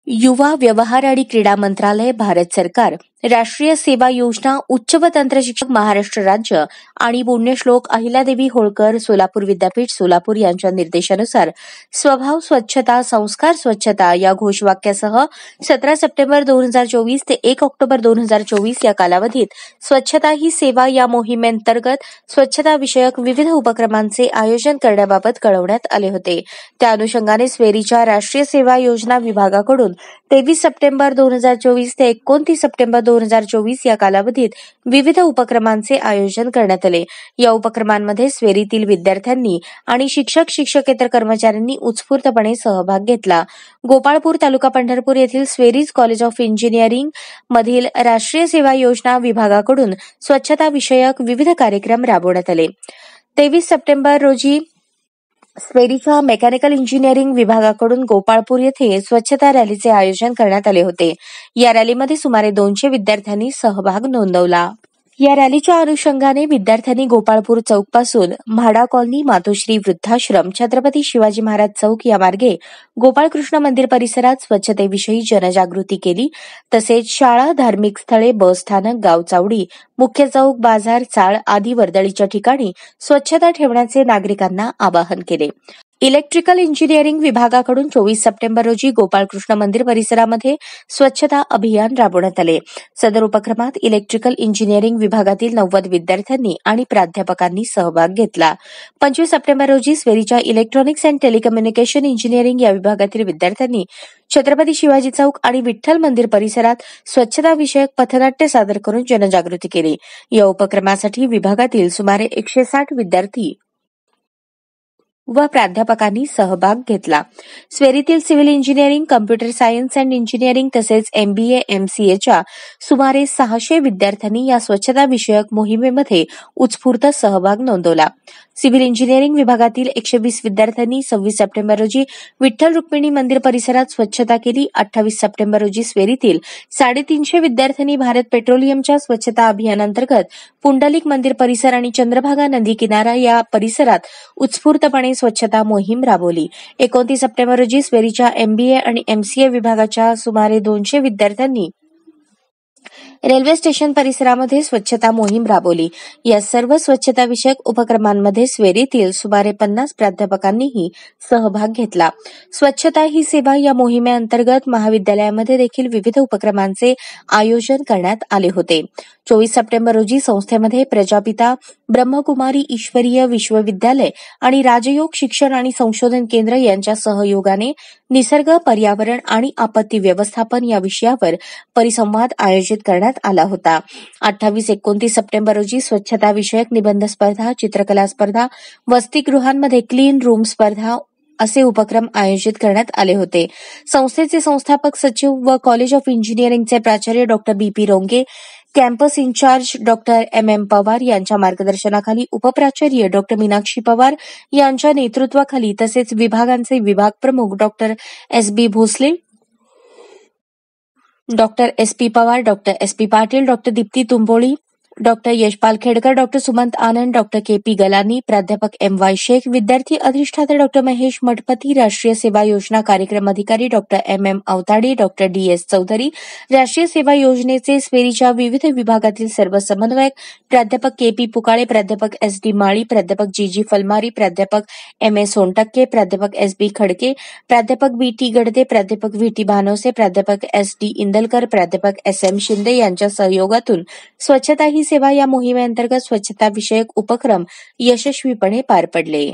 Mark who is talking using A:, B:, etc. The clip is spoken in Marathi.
A: युवा व्यवहार आणि क्रीडा मंत्रालय, भारत सरकार, राष्ट्रीय सेवा योजना, उच्च व तंत्र शिक्षक महाराष्ट्र राज्य आणि पुण्यश्लोक अहिल्यादेवी होळकर सोलापूर विद्यापीठ सोलापूर यांच्या निर्देशानुसार स्वभाव स्वच्छता, संस्कार स्वच्छता या घोषवाक्यासह 17 सप्टेंबर 2024 ते 1 ऑक्टोबर 2024 या कालावधीत स्वच्छता ही सेवा या मोहिमेअंतर्गत स्वच्छता विषयक विविध उपक्रमांचे आयोजन करण्याबाबत कळवण्यात आले होते. त्या अनुषंगाने स्वेरीच्या राष्ट्रीय सेवा योजना विभागाकडून 23 सप्टेंबर 2024 ते 29 सप्टेंबर 2024 या कालावधीत विविध उपक्रमांचे आयोजन करण्यात आले. या उपक्रमांमध्ये स्वेरीतील विद्यार्थ्यांनी आणि शिक्षकेतर कर्मचाऱ्यांनी उत्स्फूर्तपणे सहभाग घेतला. गोपाळपूर तालुका पंढरपूर येथील स्वेरीज कॉलेज ऑफ इंजिनिअरिंग मधील राष्ट्रीय सेवा योजना विभागाकडून स्वच्छता विषयक विविध कार्यक्रम राबवण्यात आले. 23 सप्टेंबर रोजी स्वेरीच्या मेकॅनिकल इंजिनिअरिंग विभागाकडून गोपाळपूर येथे स्वच्छता रॅलीचे आयोजन करण्यात आले होते. या रॅलीमध्ये सुमारे 200 विद्यार्थ्यांनी सहभाग नोंदवला. या रॅलीच्या अनुषंगाने विद्यार्थ्यांनी गोपाळपूर चौकपासून म्हाडा कॉलनी, मातोश्री वृद्धाश्रम, छत्रपती शिवाजी महाराज चौक या मार्गे गोपाळकृष्ण मंदिर परिसरात स्वच्छतेविषयी जनजागृती केली. तसेच शाळा, धार्मिक स्थळे, बस स्थानक, गाव चावडी, मुख्य चौक, बाजार, चाळ आदी वर्दळीच्या ठिकाणी स्वच्छता ठेवण्याचे नागरिकांना आवाहन केले. इलेक्ट्रिकल इंजिनिअरिंग विभागाकडून 24 सप्टेंबर रोजी गोपाळकृष्ण मंदिर परिसरामध्ये स्वच्छता अभियान राबवण्यात आले. सदर उपक्रमात इलेक्ट्रिकल इंजिनिअरिंग विभागातील 90 विद्यार्थ्यांनी आणि प्राध्यापकांनी सहभाग घेतला. 25 सप्टेंबर रोजी स्वेरीच्या इलेक्ट्रॉनिक्स अँड टेलिकम्युनिकेशन इंजिनिअरिंग या विभागातील विद्यार्थ्यांनी छत्रपती शिवाजी चौक आणि विठ्ठल मंदिर परिसरात स्वच्छता विषयक पथनाट्य सादर करून जनजागृती केली. या उपक्रमासाठी विभागातील सुमारे 160 विद्यार्थी व प्राध्यापकांनी सहभाग घेतला. स्वेरीतील civil engineering, computer science and engineering तसेच MBA, MCAच्या सुमारे 600 विद्यार्थ्यांनी या स्वच्छता विषयक मोहिमेमध्ये उत्स्फूर्त सहभाग नोंदवला. सिव्हिल इंजिनिअरिंग विभागातील 120 विद्यार्थ्यांनी 26 सप्टेंबर रोजी विठ्ठल रुक्मिणी मंदिर परिसरात स्वच्छता केली. 28 सप्टेंबर रोजी स्वेरीतील 350 विद्यार्थ्यांनी भारत पेट्रोलियमच्या स्वच्छता अभियानांतर्गत पुंडलिक मंदिर परिसर आणि चंद्रभागा नदी किनारा या परिसरात उत्स्फूर्तपणे स्वच्छता मोहीम राबवली. 29 सप्टेंबर रोजी स्वेरीच्या MBA आणि MCA विभागाच्या सुमारे 200 विद्यार्थ्यांनी रेल्वे स्टेशन परिसरामध्ये स्वच्छता मोहीम राबवली. या सर्व स्वच्छता विषयक उपक्रमांमध्ये स्वेरीतील सुमारे 50 प्राध्यापकांनीही सहभाग घेतला. स्वच्छता ही सेवा या मोहिमेअंतर्गत महाविद्यालयामध्ये देखील विविध उपक्रमांचे आयोजन करण्यात आले होते. 24 सप्टेंबर रोजी संस्थेमध्ये प्रजापिता ब्रह्मकुमारी ईश्वरीय विश्वविद्यालय आणि राजयोग शिक्षण आणि संशोधन केंद्र यांच्या सहयोगाने निसर्ग, पर्यावरण आणि आपत्ती व्यवस्थापन या विषयावर परिसंवाद आयोजित करण्यात आला होता. 28-29 सप्टेंबर रोजी स्वच्छता विषयक निबंध स्पर्धा, चित्रकला स्पर्धा, वसतिगृहांमध्ये क्लीन रूम स्पर्धा असे उपक्रम आयोजित करण्यात आले होते. संस्थेचे संस्थापक सचिव व कॉलेज ऑफ इंजिनिअरिंगचे प्राचार्य डॉ. BP रोंगे, कॅम्पस इन्चार्ज डॉ. MM पवार यांच्या मार्गदर्शनाखाली उपप्राचार्य डॉ. मीनाक्षी पवार यांच्या नेतृत्वाखाली तसेच विभागांचे विभाग प्रमुख डॉ. SB भोसले, डॉ. SP पवार, डॉ. SP पाटील, डॉ. दीप्ती तुंबोळी, डॉ. यशपाल खेडकर, डॉ. सुमंत आनंद, डॉ. KP गलानी, प्राध्यापक MY शेख, विद्यार्थी अधिष्ठाता डॉ. महेश मठपती, राष्ट्रीय सेवा योजना कार्यक्रम अधिकारी डॉ. MM अवताडे, डॉ. DS चौधरी, राष्ट्रीय सेवा योजनेचे स्वेरीच्या विविध विभागातील सर्व समन्वयक, प्राध्यापक KP पुकाळे, प्राध्यापक SD माळी, प्राध्यापक GG फलमारी, प्राध्यापक MA सोनटक्के, प्राध्यापक SB खडके, प्राध्यापक BT गडदे, प्राध्यापक VT भानोसे, प्राध्यापक SD इंदलकर, प्राध्यापक SM शिंदे यांच्या सहयोगातून स्वच्छता ही सेवा या मोहिमेअंतर्गत स्वच्छता विषयक उपक्रम यशस्वीपणे पार पडले.